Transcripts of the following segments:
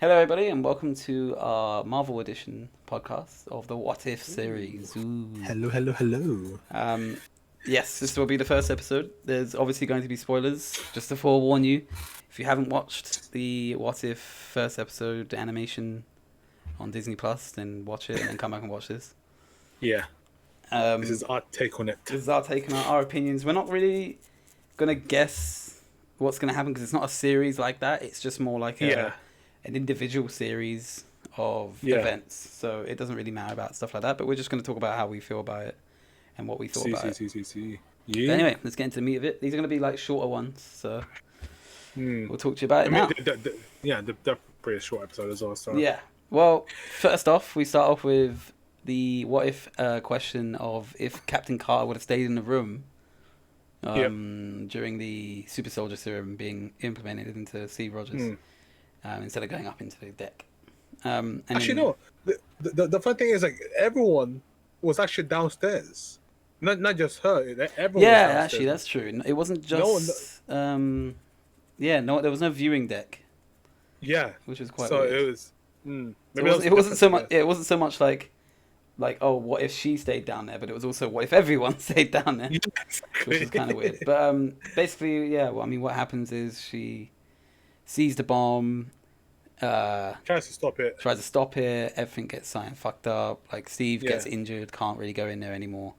Hello, everybody, and welcome to our Marvel Edition podcast of the What If series. Ooh. Hello, hello, hello. Um, yes, this will be the first episode. There's obviously going to be spoilers. Just to forewarn you, if you haven't watched the What If first episode animation on Disney Plus, then watch it and then come back and watch this. Yeah, Um, this is our take on it. this is our take on our opinions. We're not really gonna guess what's gonna happen because it's not a series like that. It's just more like Yeah, an individual series of yeah. events. So it doesn't really matter about stuff like that. But we're just going to talk about how we feel about it and what we thought about it. See. But Yeah. anyway, let's get into the meat of it. These are going to be like shorter ones, so Hmm. we'll talk to you about I it mean, now. they're pretty short episode as well. So Yeah. Well, first off, we start off with the what if question of if Captain Carter would have stayed in the room during the super soldier serum being implemented into Steve Rogers. Instead of going up into the deck. And Actually, then, no. The fun thing is like everyone was actually downstairs, not just her. Everyone. yeah, was downstairs. actually, that's true. It wasn't No one- just. No, there was no viewing deck, Yeah. which was quite So weird. it was. So Maybe it wasn't so much. Yeah. It wasn't so much like, oh, what if she stayed down there? But it was also, what if everyone stayed down there? Which was kind of weird. But basically, yeah. Well, I mean, what happens is she sees the bomb. Tries to stop it. Tries to stop it. Everything gets signed fucked up. Like Steve gets Yeah. injured, can't really go in there anymore,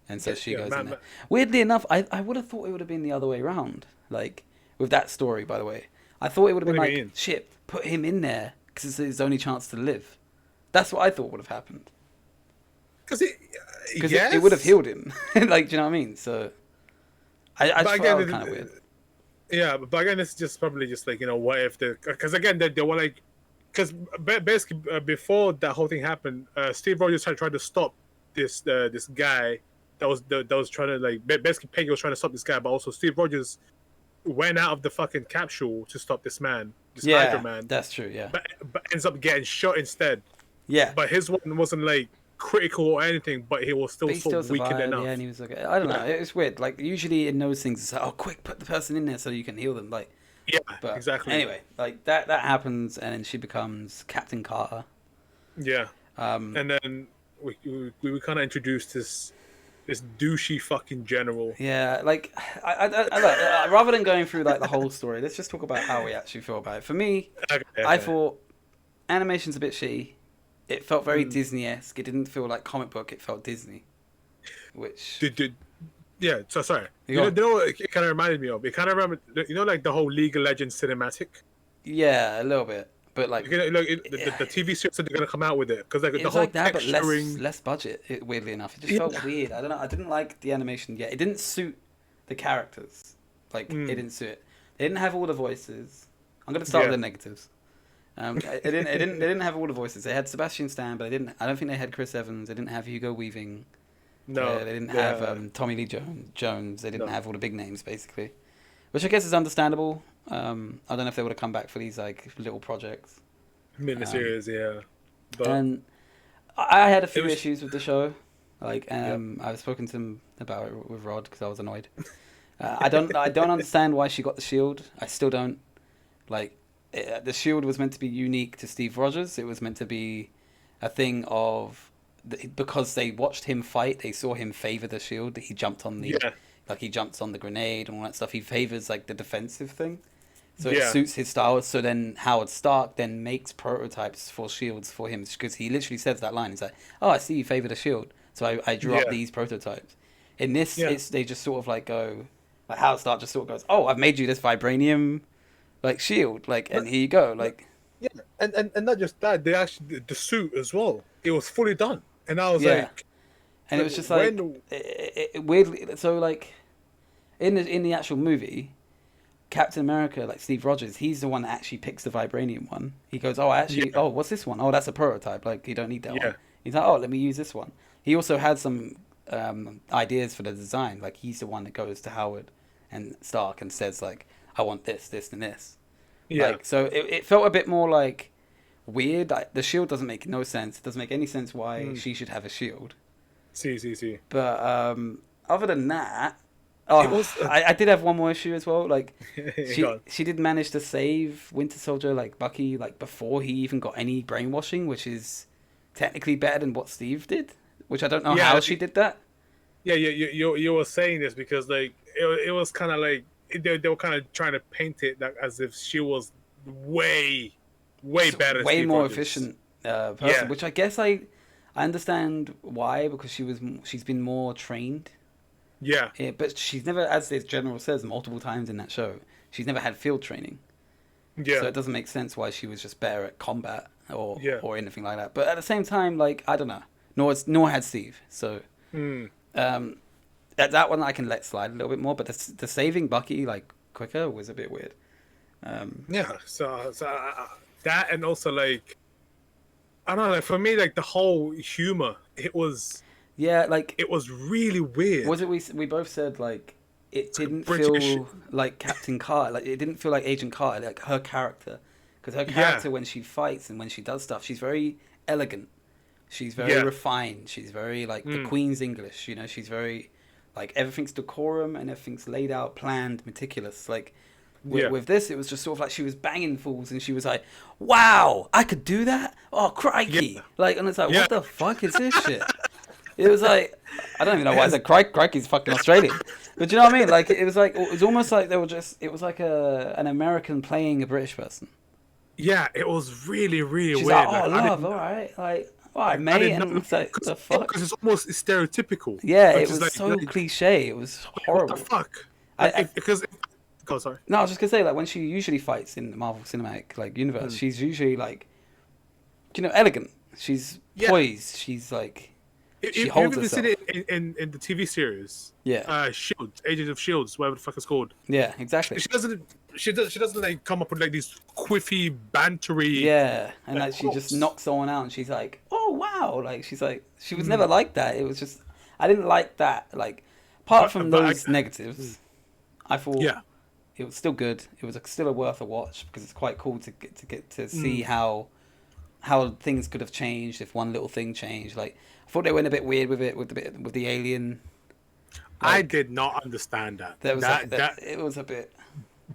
and so she Yeah, goes man, in there. Weirdly enough, I would have thought it would have been the other way around. Like with that story, by the way, I thought it would have been What do you like, mean? shit, put him in there because it's his only chance to live. That's what I thought would have happened Because because yes, it would have healed him. Like, do you know what I mean? So I just But thought that again, was kind of weird. Yeah, but again, it's just probably just like, what if because again they were like, because basically before that whole thing happened, Steve Rogers tried to stop this guy that was trying to like basically Peggy was trying to stop this guy, but also Steve Rogers went out of the fucking capsule to stop this man, this Hydra Yeah, man, that's true. Yeah, but ends up getting shot instead. yeah. But his one wasn't like critical or anything, but he was still But he sort still of weakened survived, enough. yeah, and he was okay. I don't know. It's weird. Like usually in those things, it's like, oh, quick, put the person in there so you can heal them. Like, Yeah, but exactly. anyway, like that happens, and then she becomes Captain Carter. Yeah. Um, And then we kind of introduced this douchey fucking general. yeah, like look, rather than going through like the whole story, let's just talk about how we actually feel about it. For me, I thought animation's a bit shitty. It felt very Disney-esque. It didn't feel like comic book. It felt Disney, which Yeah, so sorry. You You know what it kind of reminded me of? It kind of reminded, like the whole League of Legends cinematic. yeah, a little bit, but like. The TV series that they're gonna come out with it because like It the was whole like that, but texturing. less budget. Weirdly enough, it just felt weird. I don't know. I didn't like the animation yet. It didn't suit the characters. Like it didn't suit it. They didn't have all the voices. I'm gonna start with the negatives. They didn't have all the voices. They had Sebastian Stan, but they didn't. I don't think they had Chris Evans. They didn't have Hugo Weaving. No, They didn't yeah. have Tommy Lee Jones. They didn't No. have all the big names basically, which I guess is understandable. I don't know if they would have come back for these like little projects. Miniseries, yeah. But And I had a few was- issues with the show. Like, I've spoken to him about it with Rod because I was annoyed. I don't understand why she got the shield. I still don't. Like, the shield was meant to be unique to Steve Rogers. It was meant to be a thing of because they watched him fight. They saw him favor the shield. He jumped on the Yeah. like he jumps on the grenade and all that stuff. He favors like the defensive thing. So it Yeah. suits his style. So then Howard Stark then makes prototypes for shields for him because he literally says that line. He's like, "Oh, I see you favor the shield, so I drew up Yeah. these prototypes." In this, Yeah. they just sort of like go, like Howard Stark just sort of goes, "Oh, I've made you this vibranium, like shield, like, and here you go, like." Yeah, and not just that, they actually the suit as well. It was fully done, and I was Yeah. like, And it was just like when- weirdly. So like in the actual movie, Captain America, like Steve Rogers, he's the one that actually picks the vibranium one. He goes, "Oh, Yeah. what's this one? Oh, that's a prototype. Like you don't need that Yeah. one." He's like, "Oh, let me use this one." He also had some ideas for the design. Like he's the one that goes to Howard and Stark and says like, "I want this, this, and this." yeah, Like, so it felt a bit more like weird. Like, the shield doesn't make no sense. It doesn't make any sense why she should have a shield. see. But other than that, Oh, It was. I did have one more issue as well. Like, Go on. she did manage to save Winter Soldier, like Bucky, like before he even got any brainwashing, which is technically better than what Steve did. Which I don't know Yeah, how she did that. yeah, you were saying this because like it was kind of like they were kind of trying to paint it that as if she was way better, than Way Steve more Rogers. efficient person. Yeah. Which I guess I understand why, because she's been more trained. Yeah, But she's never, as the general says multiple times in that show, she's never had field training. So yeah, it doesn't make sense why she was just better at combat Yeah. or anything like that. But at the same time, like, I don't know. Nor had Steve. So mm, um, that one I can let slide a little bit more. But the saving Bucky like quicker was a bit weird. yeah. So that, and also like I don't know. Like, for me, like the whole humor, Yeah, like, it was really weird. was it we both said like it didn't British. feel like Captain Carter. Like, it didn't feel like Agent Carter. Like, her character, because her Yeah. character when she fights and when she does stuff, she's very elegant. She's very Yeah. refined. She's very like the Queen's English. You know, she's very like everything's decorum and everything's laid out, planned, meticulous. Like Yeah. with this, it was just sort of like she was banging fools and she was like, "Wow, I could do that! Oh, crikey!" Yeah. Like, and it's like, Yeah. what the fuck is this shit? It was like, I don't even know why I said crikey's fucking Australian. But do you know what I mean? Like, it was almost like it was like an American playing a British person. Yeah, it was really She's weird. like, "Oh, Like, love, all right, like, all right, I mate," didn't and know it's like, the fuck? because it's almost stereotypical. Yeah, Which it is was like- so like, cliche. It was horrible. What the fuck? I- Because go sorry. No, I was just gonna say, like, when she usually fights in the Marvel Cinematic like universe, she's usually like, you know, elegant. She's Yeah. poised. She's like, she You've holds even seen herself. it in the TV series. Yeah. Shield, Agents of Shields, whatever the fuck it's called. Yeah, exactly. She doesn't like come up with like these quiffy, bantery. Yeah, and like she just quotes. knocks someone out, and she's like, "Oh wow!" Like, she's like, she was never like that. It was just, I didn't like that. Like, apart from But those negatives, I thought Yeah. it was still good. It was still a worth a watch because it's quite cool to get to see how things could have changed if one little thing changed. Like, I thought they went a bit weird with it with the alien. I did not understand that. There was that it was a bit.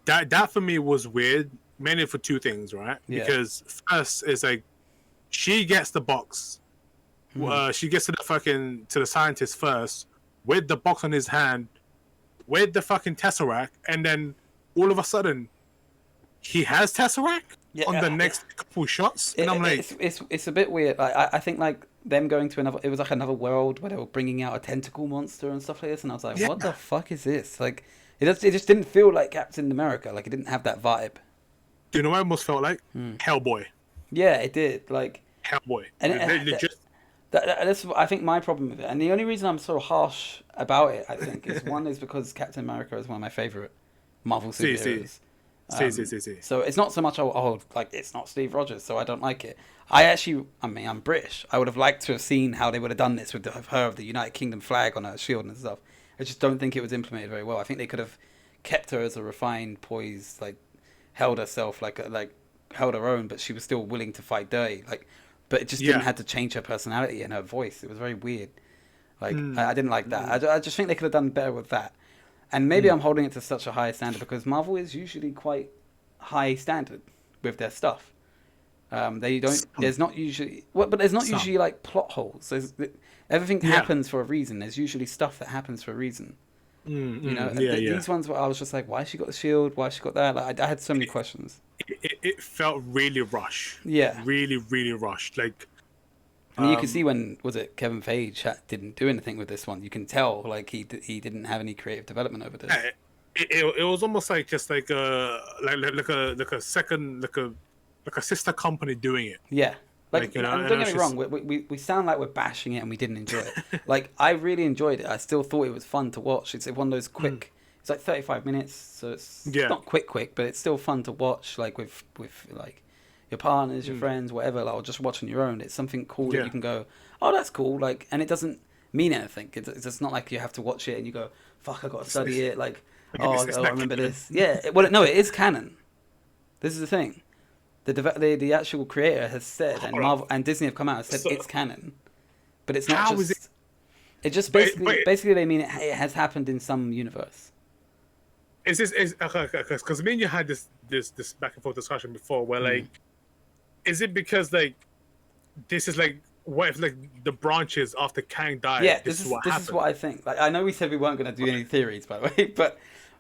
that for me was weird, mainly for two things, right? Yeah. Because first is like she gets the box. She gets to the scientist first with the box on his hand, with the fucking Tesseract, and then all of a sudden he has Tesseract on the next couple shots, and I'm like, it's a bit weird. Like, I think like them going to another, it was like another world where they were bringing out a tentacle monster and stuff like this, and I was like, Yeah. what the fuck is this? Like, it just didn't feel like Captain America. Like, it didn't have that vibe. do you know what it almost felt like? Hellboy. Yeah, it did. Like, Hellboy. And- that's I think my problem with it, and the only reason I'm so harsh about it, I think, is one is because Captain America is one of my favorite Marvel See. superheroes. See. So it's not so much like it's not Steve Rogers, so I don't like it. I mean, I'm British. I would have liked to have seen how they would have done this with her of the United Kingdom flag on her shield and stuff. I just don't think it was implemented very well. I think they could have kept her as a refined, poised, like held herself like held her own, but she was still willing to fight dirty. Like, but it just didn't have to change her personality and her voice. It was very weird. Like, I didn't like that. I just think they could have done better with that. And maybe I'm holding it to such a high standard because Marvel is usually quite high standard with their stuff. They don't. There's not usually. Well, but there's not usually like plot holes. Everything happens for a reason. There's usually stuff that happens for a reason. You know, these ones where I was just like, why she got the shield? Why she got that? Like, I had so many questions. It felt really rushed. Yeah. Really rushed. Like, And you can see when was it Kevin Feige didn't do anything with this one. You can tell like he didn't have any creative development over this. it was almost like just like a sister company doing it. Yeah. Like, you know, and and don't it's get me wrong, we sound like we're bashing it and we didn't enjoy it. Like, I really enjoyed it. I still thought it was fun to watch. It's one of those quick. It's like 35 minutes, so it's not quick, but it's still fun to watch. Like with like your partners, your friends, whatever. Like, or just watch on your own. It's something cool that you can go, oh, that's cool. Like, and it doesn't mean anything. It's not like you have to watch it and you go, fuck, I got to study it. Like, I remember this. Yeah. No, it is canon. This is the thing. The actual creator has said, and Marvel and Disney have come out and said it's canon, but it's not How just. is it? It just But, basically they mean it has happened in some universe. is this is because me and you had this back and forth discussion before, where like, is it because like this is like what if like the branches after Kang died? Yeah, this is what this happened. is what I think. Like I know we said we weren't going to do any theories, by the way, but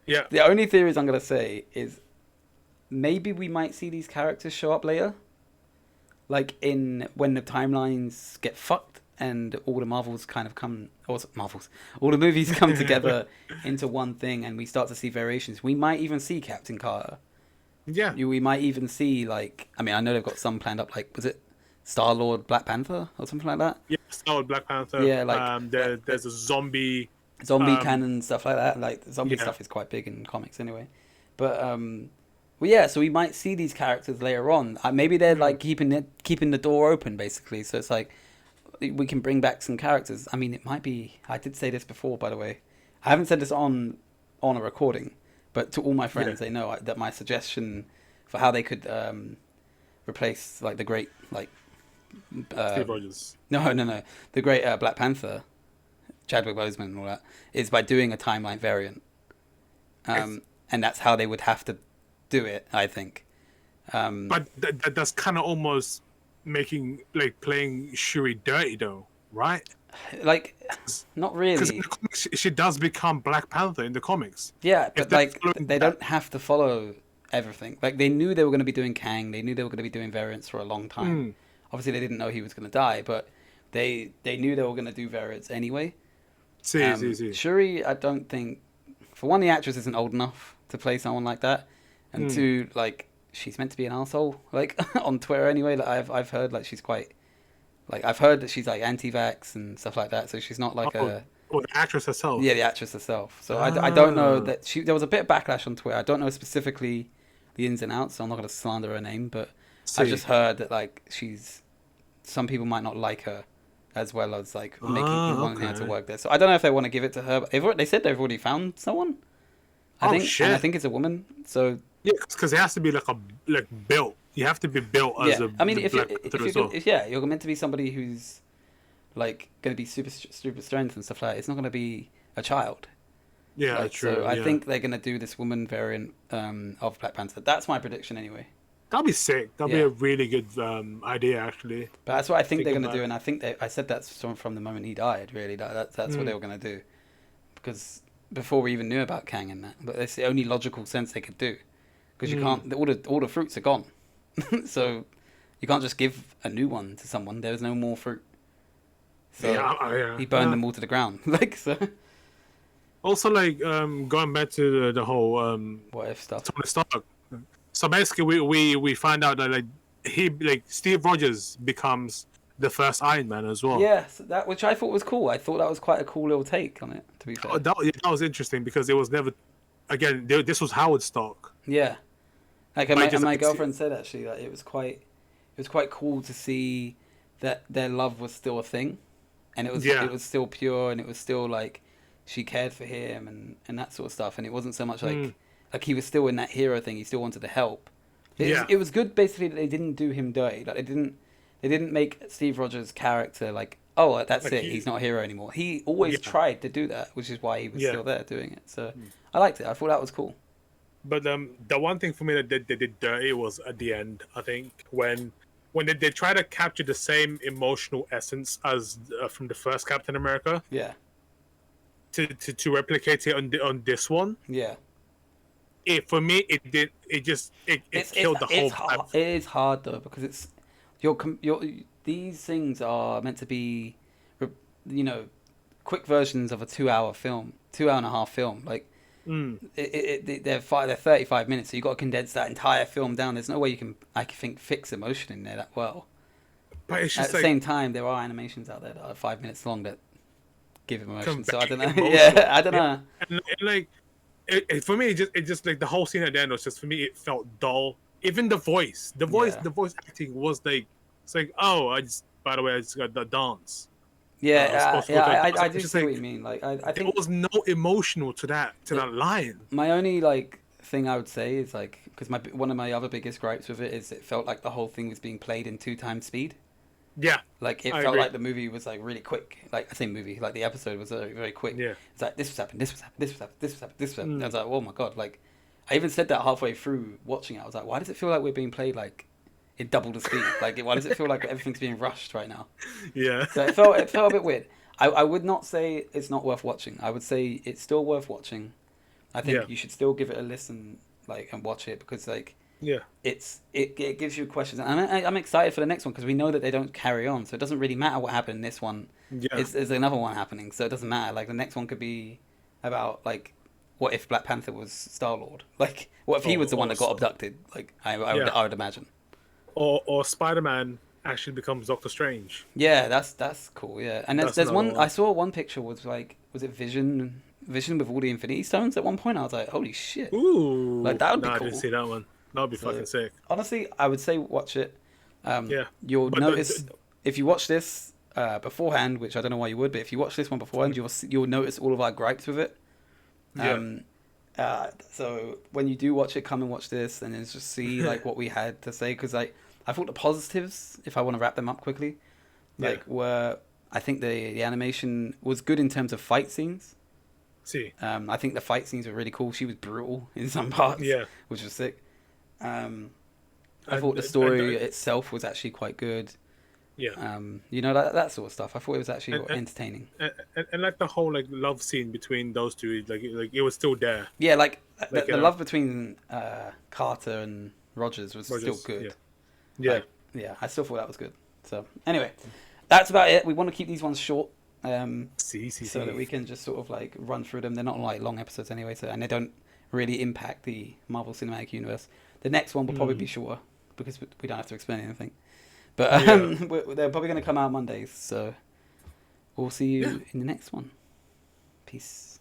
Yeah, the only theories I'm going to say is maybe we might see these characters show up later, like in when the timelines get fucked and all the Marvels kind of come, or Marvels, all the movies come together into one thing, and we start to see variations. We might even see Captain Carter. yeah. We might even see like, I mean, I know they've got some planned up. Like, was it Star-Lord, Black Panther, or something like that? Yeah, Star Wars, Black Panther. Yeah, like there's a zombie. Zombie canon stuff like that. Like zombie Yeah. stuff is quite big in comics anyway. But well, yeah. So we might see these characters later on. Maybe they're like keeping the door open, basically. So it's like we can bring back some characters. I mean, it might be. I did say this before, by the way. I haven't said this on a recording, but to all my friends, they know that my suggestion for how they could replace like the great like Steve Rogers. no the great Black Panther, Chadwick Boseman and all that, is by doing a timeline variant, and that's how they would have to do it, I think. But that's kind of almost making like playing Shuri dirty, though, right? Like, not Because in really. the comics, she does become Black Panther in the comics. Yeah, but they're like following they that- don't have to follow everything. Like they knew they were going to be doing Kang. They knew they were going to be doing variants for a long time. Obviously, they didn't know he was going to die, but they knew they were going to do variants anyway. See. Shuri, I don't think, for one, the actress isn't old enough to play someone like that, and two, like she's meant to be an asshole. Like on Twitter anyway, like I've heard like she's quite, like I've heard that she's like anti-vax and stuff like that. So she's not like Or the actress herself. yeah, the actress herself. So I don't know Ah. that there was a bit of backlash on Twitter. I don't know specifically the ins and outs, so I'm not going to slander her name, but I've See. just heard that like some people might not like her as well as like wanting her to okay. work there. So I don't know if they want to give it to her. But they said they've already found someone. I Oh, think, shit. and I think it's a woman. So Yeah, because it has to be like built. You have to be built as yeah, a I mean, if Black Panther as well. you're meant to be somebody who's like going to be super strength and stuff like that. It's not going to be a child. Yeah, Like, true. So I yeah. think they're going to do this woman variant of Black Panther. That's my prediction anyway. that'd be sick. That'd be Yeah. a really good idea, actually. But that's what I think they're Think going to do, about and I think I said that's from the moment he died. Really, that's what they were going to do, because before we even knew about Kang and that. But it's the only logical sense they could do, because you can't. All the fruits are gone, so you can't just give a new one to someone. There's no more fruit. So yeah. he burned Yeah. them all to the ground. Like so, Also, like going back to the whole what if stuff? Tony Stark. So basically, we find out that like Steve Rogers becomes the first Iron Man as well. Yeah, so that which I thought was cool. I thought that was quite a cool little take on it. To be fair. Oh, that was interesting because it was never. Again, this was Howard Stark. Yeah, like But and just my like- girlfriend said actually that it was quite cool to see that their love was still a thing, and Yeah. it was still pure, and it was still like she cared for him and that sort of stuff, and it wasn't so much like he was still in that hero thing. He still wanted to help. It was good basically that they didn't do him dirty. Like they didn't make Steve Rogers' character like, oh, that's Like it. he- He's not a hero anymore. He always Yeah. tried to do that, which is why he was Yeah. still there doing it. So I liked it. I thought that was cool. But the one thing for me that they did dirty was at the end. I think when they try to capture the same emotional essence as from the first Captain America Yeah, to replicate it on this one. yeah. For me, it killed the whole hard. vibe. It is hard though because it's these things are meant to be, quick versions of a 2 hour film, 2 hour and a half film. Like they're 35 minutes, so you got to condense that entire film down. There's no way you can, I think, fix emotion in there that well. But it's At just the like same time, there are animations out there that are 5 minutes long that give emotion. So I don't know. Emotional. Yeah, I don't know. and like for me, it just like the whole scene at the end was just for me. It felt dull. Even the voice, Yeah. the voice acting was like it's like by the way, I just got the dance. Yeah, supposed to look like- I it's do just see like- what you mean. Like I There think was no emotional to that line. my only like thing I would say is because one of my other biggest gripes with it is it felt like the whole thing was being played in 2 times speed. Yeah, Like it I felt agree. like the movie was like really quick. Like I say movie, like the episode was very quick. Yeah. It's like this was happening, this was happening, this was happening, this was happening, this was happening. I Mm. was like, oh my god! Like I even said that halfway through watching it. I was like, why does it feel like we're being played like in double the speed? Like why does it feel like everything's being rushed right now? Yeah. So it felt a bit weird. I would not say it's not worth watching. I would say it's still worth watching. I think Yeah. you should still give it a listen, like, and watch it because like Yeah. it gives you questions. And I'm excited for the next one because we know that they don't carry on, so it doesn't really matter what happened in this one. Yeah. There's another one happening, so it doesn't matter. Like the next one could be about like what if Black Panther was Star Lord? Like what if he was the one that got abducted? Like Yeah. I would imagine. Or Spider-Man actually becomes Doctor Strange. Yeah, that's cool. Yeah, and That's there's another one one. I saw one picture was like was it Vision with all the Infinity Stones at one point. I was like, holy shit! Ooh. Like, that would be I cool. didn't see that one. That would be So, fucking sick. honestly, I would say watch it. Yeah. You'll But notice if you watch this beforehand, which I don't know why you would, but if you watch this one beforehand, you'll notice all of our gripes with it. Um, so when you do watch it, come and watch this, and then just see like what we had to say. Because like I thought the positives, if I want to wrap them up quickly, like were I think the animation was good in terms of fight scenes. See. I think the fight scenes were really cool. She was brutal in some parts, Yeah. which was sick. I And- thought the and- story and- itself was actually quite good. Yeah. You know that sort of stuff. I thought it was actually And- entertaining. And like the whole like love scene between those two, like it was still there. Yeah, like Like, the love between Carter and Rogers was Rogers, still good. Yeah. Like, yeah, I still thought that was good. So anyway, that's about it. We want to keep these ones short. See. So that we can just sort of like run through them. They're not like long episodes anyway, so and they don't really impact the Marvel Cinematic Universe. The next one will probably be shorter because we don't have to explain anything. But they're probably going to come out Mondays, so we'll see you in the next one. Peace.